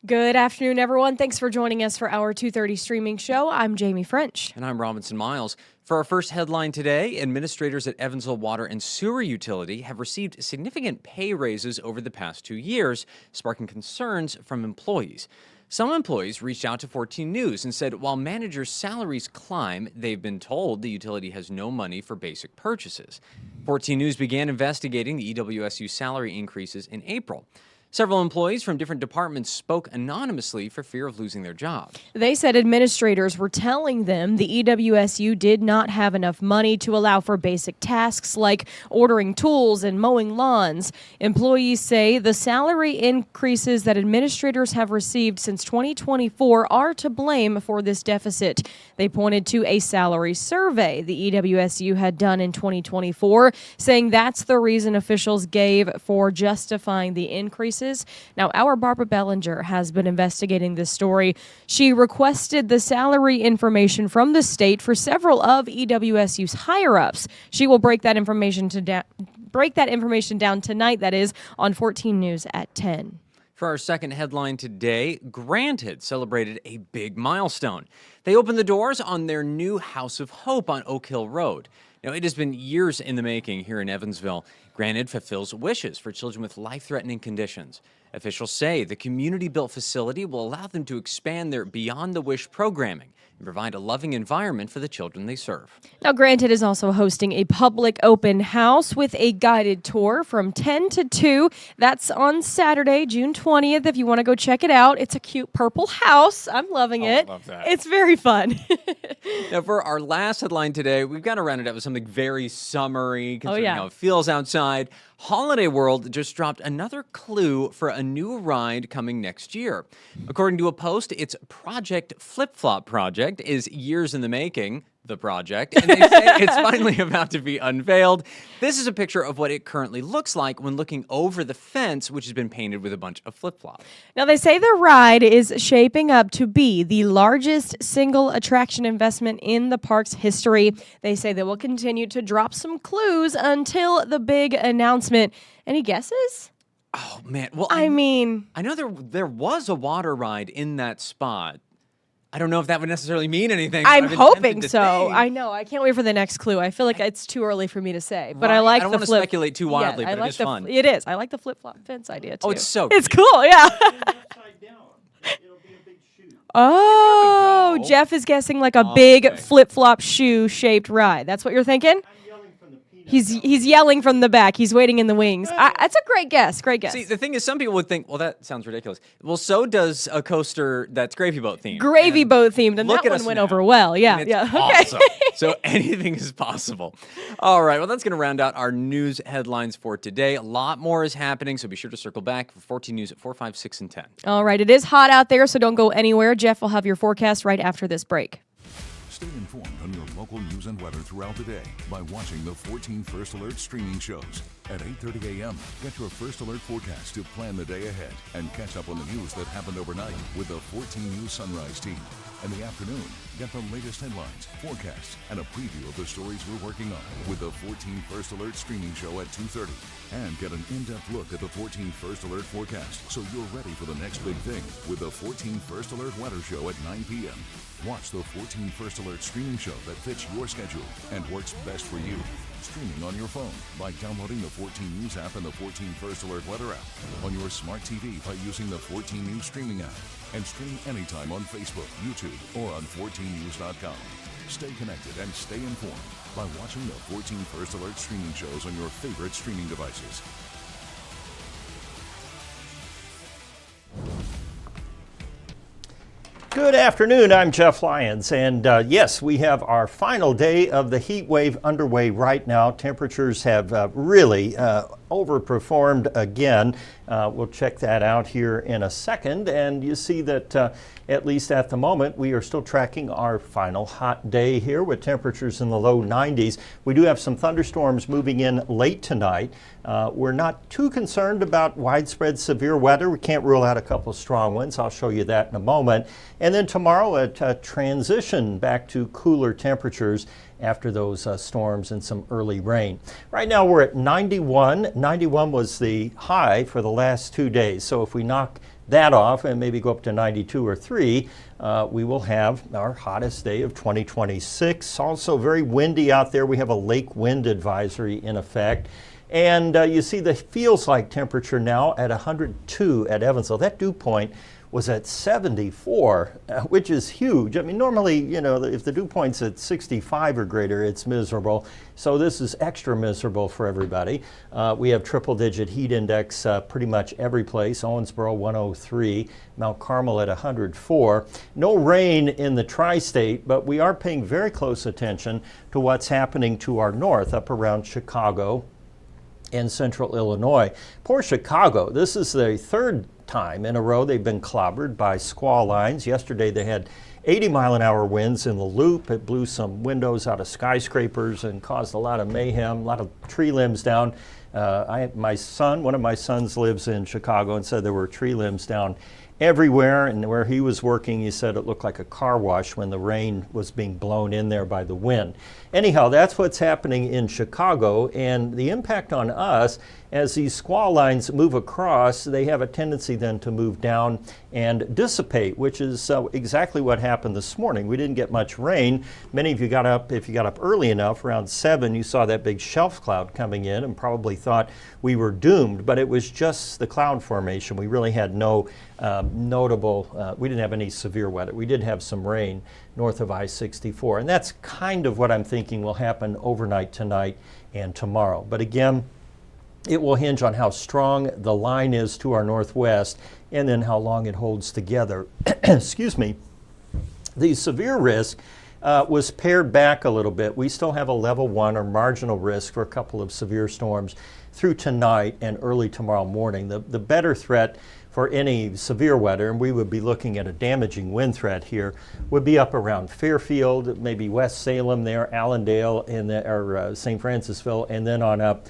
Good afternoon, everyone. Thanks for joining us for our 2:30 streaming show. I'm Jamie French. And I'm Robinson Miles. For our first headline today, administrators at Evansville Water and Sewer Utility have received significant pay raises over the past 2 years, sparking concerns from employees. Some employees reached out to 14 News and said while managers' salaries climb, they've been told the utility has no money for basic purchases. 14 News began investigating the EWSU salary increases in April. Several employees from different departments spoke anonymously for fear of losing their jobs. They said administrators were telling them the EWSU did not have enough money to allow for basic tasks like ordering tools and mowing lawns. Employees say the salary increases that administrators have received since 2024 are to blame for this deficit. They pointed to a salary survey the EWSU had done in 2024, saying that's the reason officials gave for justifying the increases. Now, our Barbara Bellinger has been investigating this story. She requested the salary information from the state for several of EWSU's higher-ups. She will break that information down tonight, that is, on 14 News at 10. For our second headline today, Granted celebrated a big milestone. They opened the doors on their new House of Hope on Oak Hill Road. Now, it has been years in the making here in Evansville. Granted fulfills wishes for children with life-threatening conditions. Officials say the community-built facility will allow them to expand their Beyond the Wish programming and provide a loving environment for the children they serve. Now, Granted is also hosting a public open house with a guided tour from 10 to 2. That's on Saturday, June 20th, if you want to go check it out. It's a cute purple house. I'm loving it. I love that. It's very fun. Now, for our last headline today, we've got to round it up with something very summery, considering how it feels outside. Holiday World just dropped another clue for a new ride coming next year. According to a post, its Project Flip Flop project is years in the making. The project, and they say it's finally about to be unveiled. This is a picture of what it currently looks like when looking over the fence, which has been painted with a bunch of flip-flops. Now, they say the ride is shaping up to be the largest single attraction investment in the park's history. They say they will continue to drop some clues until the big announcement. Any guesses? Oh, man. Well, I know there was a water ride in that spot. I don't know if that would necessarily mean anything. I'm hoping so. I know. I can't wait for the next clue. I feel like it's too early for me to say, but right. I like the I don't want to speculate too wildly, but it is fun. It is. I like the flip-flop fence idea, too. Oh, it's so It's cute. cool, yeah. Upside down. It'll be a big shoe. Oh, go. Jeff is guessing like a big flip-flop shoe-shaped ride. That's what you're thinking? I'm yelling from the peanut He's yelling from the back. He's waiting in the wings. That's a great guess. Great guess. See, the thing is, some people would think, well, that sounds ridiculous. Well, so does a coaster that's gravy boat themed. Gravy boat themed, and look that at one us went now. over well. Yeah, And it's yeah. awesome. Okay. So anything is possible. All right, well, that's going to round out our news headlines for today. A lot more is happening, so be sure to circle back for 14 News at 4, 5, 6, and 10. All right, it is hot out there, so don't go anywhere. Jeff will have your forecast right after this break. Stay informed on your local news and weather throughout the day by watching the 14 First Alert streaming shows. At 8:30 a.m., get your First Alert forecast to plan the day ahead and catch up on the news that happened overnight with the 14 News Sunrise team. In the afternoon, get the latest headlines, forecasts, and a preview of the stories we're working on with the 14 First Alert streaming show at 2:30. And get an in-depth look at the 14 First Alert forecast so you're ready for the next big thing with the 14 First Alert weather show at 9 p.m. Watch the 14 First Alert streaming show that fits your schedule and works best for you. Streaming on your phone by downloading the 14 News app and the 14 First Alert weather app. On your smart TV by using the 14 News streaming app. And stream anytime on Facebook, YouTube, or on 14news.com. Stay connected and stay informed by watching the 14 First Alert streaming shows on your favorite streaming devices. Good afternoon, I'm Jeff Lyons, and yes, we have our final day of the heat wave underway right now. Temperatures have really overperformed again. We'll check that out here in a second, and you see that at least at the moment we are still tracking our final hot day here with temperatures in the low 90s. We do have some thunderstorms moving in late tonight. We're not too concerned about widespread severe weather. We can't rule out a couple of strong winds. I'll show you that in a moment. And then tomorrow a transition back to cooler temperatures after those storms and some early rain. Right now we're at 91. 91 was the high for the last 2 days. So if we knock that off and maybe go up to 92 or 3, we will have our hottest day of 2026. Also very windy out there. We have a lake wind advisory in effect. And you see the feels like temperature now at 102 at Evansville. That dew point was at 74, which is huge. I mean, normally, you know, if the dew point's at 65 or greater, it's miserable. So this is extra miserable for everybody. We have triple-digit heat index pretty much every place. Owensboro 103, Mount Carmel at 104. No rain in the tri-state, but we are paying very close attention to what's happening to our north, up around Chicago and central Illinois. Poor Chicago. This is the third time in a row they've been clobbered by squall lines. Yesterday they had 80-mile-an-hour winds in the Loop. It blew some windows out of skyscrapers and caused a lot of mayhem, a lot of tree limbs down. One of my sons lives in Chicago and said there were tree limbs down everywhere, and where he was working, he said it looked like a car wash when the rain was being blown in there by the wind. Anyhow, that's what's happening in Chicago, and the impact on us, as these squall lines move across, they have a tendency then to move down and dissipate, which is exactly what happened this morning. We didn't get much rain. Many of you got up, if you got up early enough, around 7, you saw that big shelf cloud coming in and probably thought we were doomed, but it was just the cloud formation. We really had no notable, we didn't have any severe weather. We did have some rain north of I-64, and that's kind of what I'm thinking will happen overnight tonight and tomorrow. But again, it will hinge on how strong the line is to our northwest and then how long it holds together. Excuse me. The severe risk was pared back a little bit. We still have a level 1 or marginal risk for a couple of severe storms through tonight and early tomorrow morning. The better threat for any severe weather, and we would be looking at a damaging wind threat here, would be up around Fairfield, maybe West Salem there, Allendale, or St. Francisville, and then on up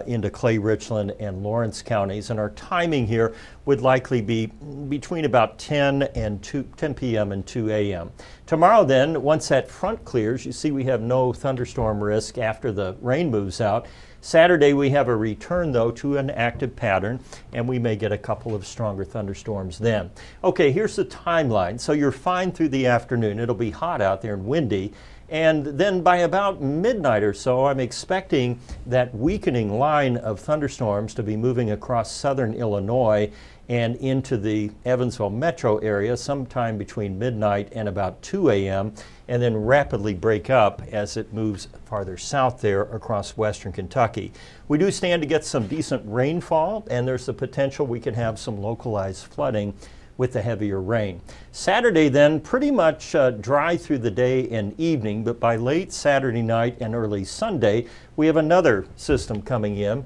into Clay, Richland, and Lawrence counties. And our timing here would likely be between about 10 p.m. and 2 a.m. Tomorrow then, once that front clears, you see we have no thunderstorm risk after the rain moves out. Saturday we have a return though to an active pattern, and we may get a couple of stronger thunderstorms then. Okay, here's the timeline. So you're fine through the afternoon. It'll be hot out there and windy. And then by about midnight or so, I'm expecting that weakening line of thunderstorms to be moving across southern Illinois and into the Evansville metro area sometime between midnight and about 2 a.m. and then rapidly break up as it moves farther south there across western Kentucky. We do stand to get some decent rainfall, and there's the potential we could have some localized flooding with the heavier rain. Saturday then, pretty much dry through the day and evening, but by late Saturday night and early Sunday, we have another system coming in,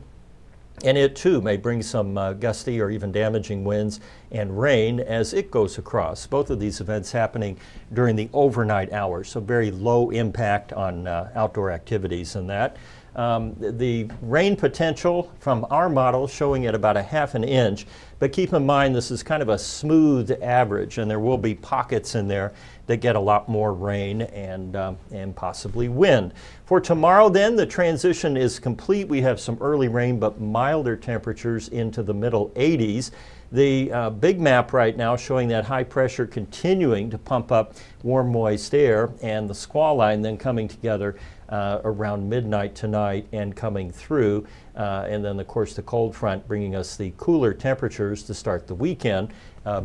and it too may bring some gusty or even damaging winds and rain as it goes across. Both of these events happening during the overnight hours, so very low impact on outdoor activities and that. The rain potential from our model showing at about 1/2 inch, but keep in mind this is kind of a smooth average, and there will be pockets in there that get a lot more rain and possibly wind. For tomorrow then, the transition is complete. We have some early rain but milder temperatures into the middle 80s. The big map right now showing that high pressure continuing to pump up warm, moist air, and the squall line then coming together around midnight tonight and coming through. And then, of course, the cold front bringing us the cooler temperatures to start the weekend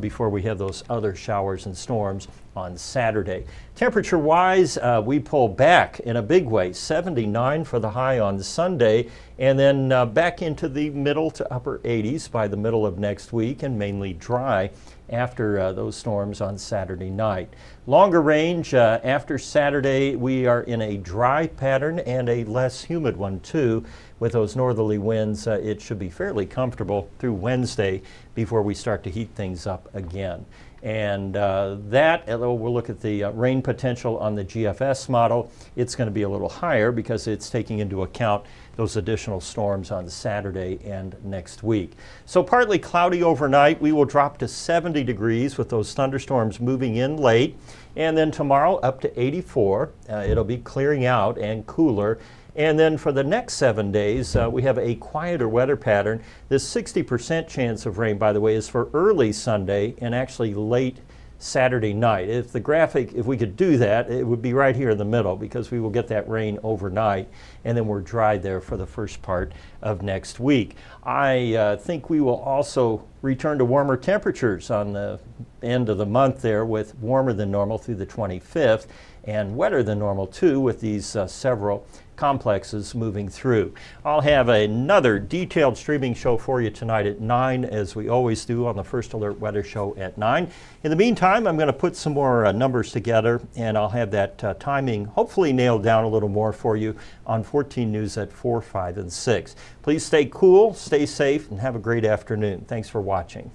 before we have those other showers and storms on Saturday. Temperature-wise, we pull back in a big way. 79 for the high on Sunday, and then back into the middle to upper 80s by the middle of next week, and mainly dry after those storms on Saturday night. Longer range after Saturday, we are in a dry pattern and a less humid one too. With those northerly winds, it should be fairly comfortable through Wednesday before we start to heat things up again. And we'll look at the rain potential on the GFS model. It's going to be a little higher because it's taking into account those additional storms on Saturday and next week. So partly cloudy overnight. We will drop to 70 degrees with those thunderstorms moving in late. And then tomorrow up to 84. It'll be clearing out and cooler. And then for the next 7 days, we have a quieter weather pattern. This 60% chance of rain, by the way, is for early Sunday and actually late Saturday night. If the graphic, if we could do that, it would be right here in the middle because we will get that rain overnight and then we're dry there for the first part of next week. I think we will also return to warmer temperatures on the end of the month there, with warmer than normal through the 25th and wetter than normal too, with these several complexes moving through. I'll have another detailed streaming show for you tonight at 9, as we always do on the First Alert Weather Show at 9. In the meantime, I'm going to put some more numbers together, and I'll have that timing hopefully nailed down a little more for you on 14 News at 4, 5, and 6. Please stay cool, stay safe, and have a great afternoon. Thanks for watching.